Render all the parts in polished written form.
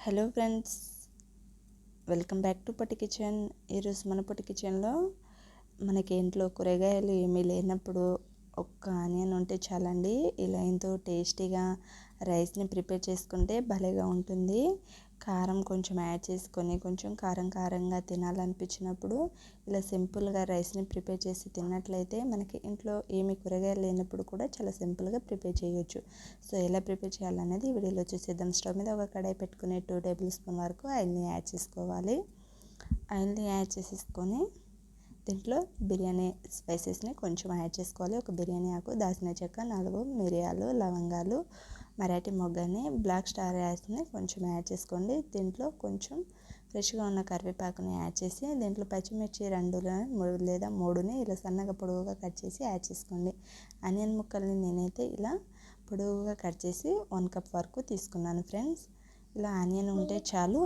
Hello friends, welcome back to Potti kitchen. ఈరోజు మన పొట్టి కిచెన్లో మనకి ఇంట్లో కూరగాయలు ఏమీ లేనప్పుడు ఒక్క ఆనియన్ ఉంటే చాలండి. ఇలా ఎంతో టేస్టీగా రైస్ని ప్రిపేర్ చేసుకుంటే భలేగా ఉంటుంది. కారం కొంచెం యాడ్ చేసుకొని కొంచెం కారం కారంగా తినాలనిపించినప్పుడు ఇలా సింపుల్గా రైస్ని ప్రిపేర్ చేసి తిన్నట్లయితే మనకి ఇంట్లో ఏమి కూరగాయలు లేనప్పుడు కూడా చాలా సింపుల్గా ప్రిపేర్ చేయొచ్చు. సో ఎలా ప్రిపేర్ చేయాలనేది ఈ వీడియోలో చూసేద్దాం. స్టవ్ మీద ఒక కడాయి పెట్టుకుని 2 టేబుల్ స్పూన్ వరకు ఆయిల్ని యాడ్ చేసుకోవాలి. ఆయిల్ని యాడ్ చేసేసుకొని దీంట్లో బిర్యానీ స్పైసెస్ని కొంచెం యాడ్ చేసుకోవాలి. ఒక బిర్యానీ ఆకు, దాల్చిన చెక్క, 4 మిరియాలు, లవంగాలు, మరాఠీ మొగ్గని, బ్లాక్ స్టార్ యాస్ని కొంచెం యాడ్ చేసుకోండి. దీంట్లో కొంచెం ఫ్రెష్గా ఉన్న కరివేపాకుని యాడ్ చేసి దీంట్లో పచ్చిమిర్చి 2 లేదా 3ని ఇలా సన్నగా పొడవుగా కట్ చేసి యాడ్ చేసుకోండి. ఆనియన్ ముక్కల్ని నేనైతే ఇలా పొడవుగా కట్ చేసి 1 కప్ వరకు తీసుకున్నాను ఫ్రెండ్స్. ఇలా ఆనియన్ ఉంటే చాలు,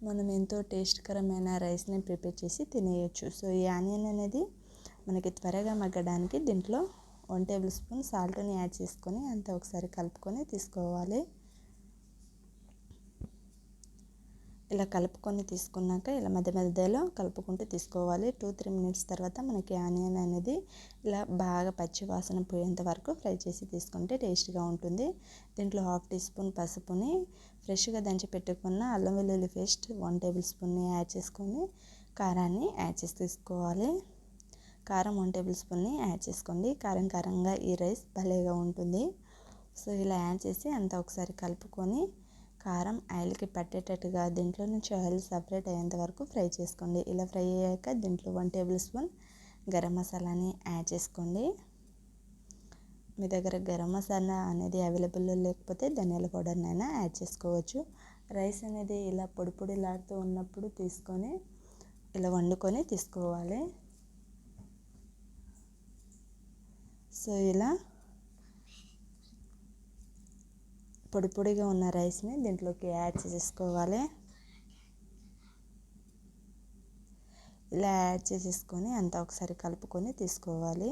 మనం ఎంతో టేస్ట్కరమైన రైస్ని ప్రిపేర్ చేసి తినేయచ్చు. సో ఈ ఆనియన్ అనేది మనకి త్వరగా మగ్గడానికి దీంట్లో 1 టేబుల్ స్పూన్ సాల్ట్ని యాడ్ చేసుకొని అంతా ఒకసారి కలుపుకొని తీసుకోవాలి. ఇలా కలుపుకొని తీసుకున్నాక ఇలా మధ్యలో కలుపుకుంటూ తీసుకోవాలి. 2-3 మినిట్స్ తర్వాత మనకి ఆనియన్ అనేది ఇలా బాగా పచ్చి వాసన పోయేంత వరకు ఫ్రై చేసి తీసుకుంటే టేస్ట్గా ఉంటుంది. దీంట్లో 1/2 టీ స్పూన్ పసుపుని, ఫ్రెష్గా దంచి పెట్టుకున్న అల్లం వెల్లుల్లి పేస్ట్ 1 టేబుల్ స్పూన్ని యాడ్ చేసుకొని కారాన్ని యాడ్ చేసి తీసుకోవాలి. కారం 1 టేబుల్ స్పూన్ని యాడ్ చేసుకోండి. కారంగా ఈ రైస్ భలేగా ఉంటుంది. సో ఇలా యాడ్ చేసి అంతా ఒకసారి కలుపుకొని కారం ఆయిల్కి పట్టేటట్టుగా దీంట్లో నుంచి ఆయిల్ సపరేట్ అయ్యేంత వరకు ఫ్రై చేసుకోండి. ఇలా ఫ్రై అయ్యాక దీంట్లో 1 టేబుల్ స్పూన్ గరం మసాలాని యాడ్ చేసుకోండి. మీ దగ్గర గరం మసాలా అనేది అవైలబుల్లో లేకపోతే ధనియాల పౌడర్నైనా యాడ్ చేసుకోవచ్చు. రైస్ అనేది ఇలా పొడిలాడుతూ ఉన్నప్పుడు తీసుకొని ఇలా వండుకొని తీసుకోవాలి. సో ఇలా పొడిగా ఉన్న రైస్ని దీంట్లోకి యాడ్ చేసేసుకోవాలి. ఇలా యాడ్ చేసేసుకొని అంతా ఒకసారి కలుపుకొని తీసుకోవాలి.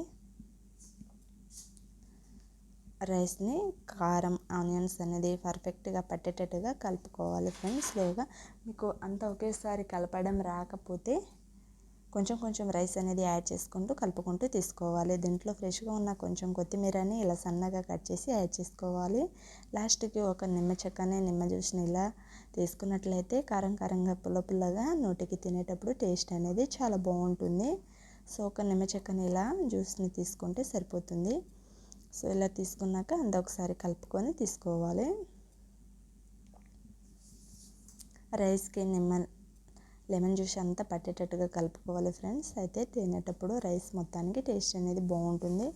రైస్ని కారం ఆనియన్స్ అనేది పర్ఫెక్ట్గా పట్టేటట్టుగా కలుపుకోవాలి ఫ్రెండ్స్. స్లోగా మీకు అంతా ఒకేసారి కలపడం రాకపోతే కొంచెం రైస్ అనేది యాడ్ చేసుకుంటూ కలుపుకుంటూ తీసుకోవాలి. దీంట్లో ఫ్రెష్గా ఉన్న కొంచెం కొత్తిమీరని ఇలా సన్నగా కట్ చేసి యాడ్ చేసుకోవాలి. లాస్ట్కి ఒక నిమ్మ జ్యూస్ని ఇలా తీసుకున్నట్లయితే కారంగా పుల్లగా నోటికి తినేటప్పుడు టేస్ట్ అనేది చాలా బాగుంటుంది. సో ఒక నిమ్మ చెక్కని ఇలా జ్యూస్ని తీసుకుంటే సరిపోతుంది. సో ఇలా తీసుకున్నాక అంతా ఒకసారి కలుపుకొని తీసుకోవాలి. రైస్కి లెమన్ జ్యూస్ అంతా పట్టేటట్టుగా కలుపుకోవాలి ఫ్రెండ్స్. అయితే తినేటప్పుడు రైస్ మొత్తానికి టేస్ట్ అనేది బాగుంటుంది.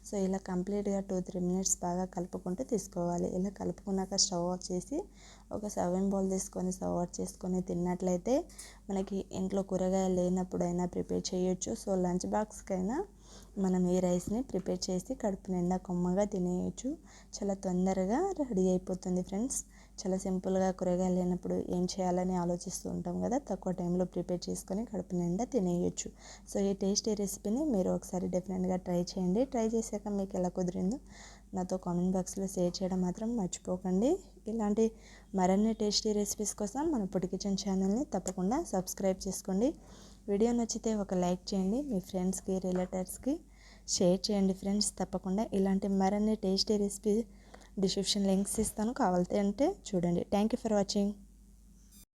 సో ఇలా కంప్లీట్గా 2-3 మినిట్స్ బాగా కలుపుకుంటూ తీసుకోవాలి. ఇలా కలుపుకున్నాక స్టవ్ ఆఫ్ చేసి ఒక సర్వింగ్ బౌల్ తీసుకొని సర్వ్ అవుట్ చేసుకొని తిన్నట్లయితే మనకి ఇంట్లో కూరగాయలు లేనప్పుడైనా ప్రిపేర్ చేయొచ్చు. సో లంచ్ బాక్స్కైనా మనం ఈ రైస్ని ప్రిపేర్ చేసి కడుపు నిండా కొమ్మగా తినేయచ్చు. చాలా తొందరగా రెడీ అయిపోతుంది ఫ్రెండ్స్. చాలా సింపుల్గా కూరగాయలు లేనప్పుడు ఏం చేయాలని ఆలోచిస్తూ ఉంటాం కదా, తక్కువ టైంలో ప్రిపేర్ చేసుకొని కడుపు నిండా తినేయచ్చు. సో ఈ టేస్టీ రెసిపీని మీరు ఒకసారి డెఫినెట్గా ట్రై చేయండి. ట్రై చేశాక మీకు ఎలా కుదిరిందో నాతో కామెంట్ బాక్స్లో షేర్ చేయడం మాత్రం మర్చిపోకండి. ఇలాంటి మరిన్ని టేస్టీ రెసిపీస్ కోసం మన పొట్టి కిచెన్ ఛానల్ని తప్పకుండా సబ్స్క్రైబ్ చేసుకోండి. వీడియో నచ్చితే ఒక లైక్ చేయండి. మీ ఫ్రెండ్స్కి రిలేటివ్స్కి షేర్ చేయండి ఫ్రెండ్స్. తప్పకుండా ఇలాంటి మరిన్ని టేస్టీ రెసిపీ డిస్క్రిప్షన్ లింక్స్ ఇస్తాను, కావాలి అంటే చూడండి. Thank you for watching.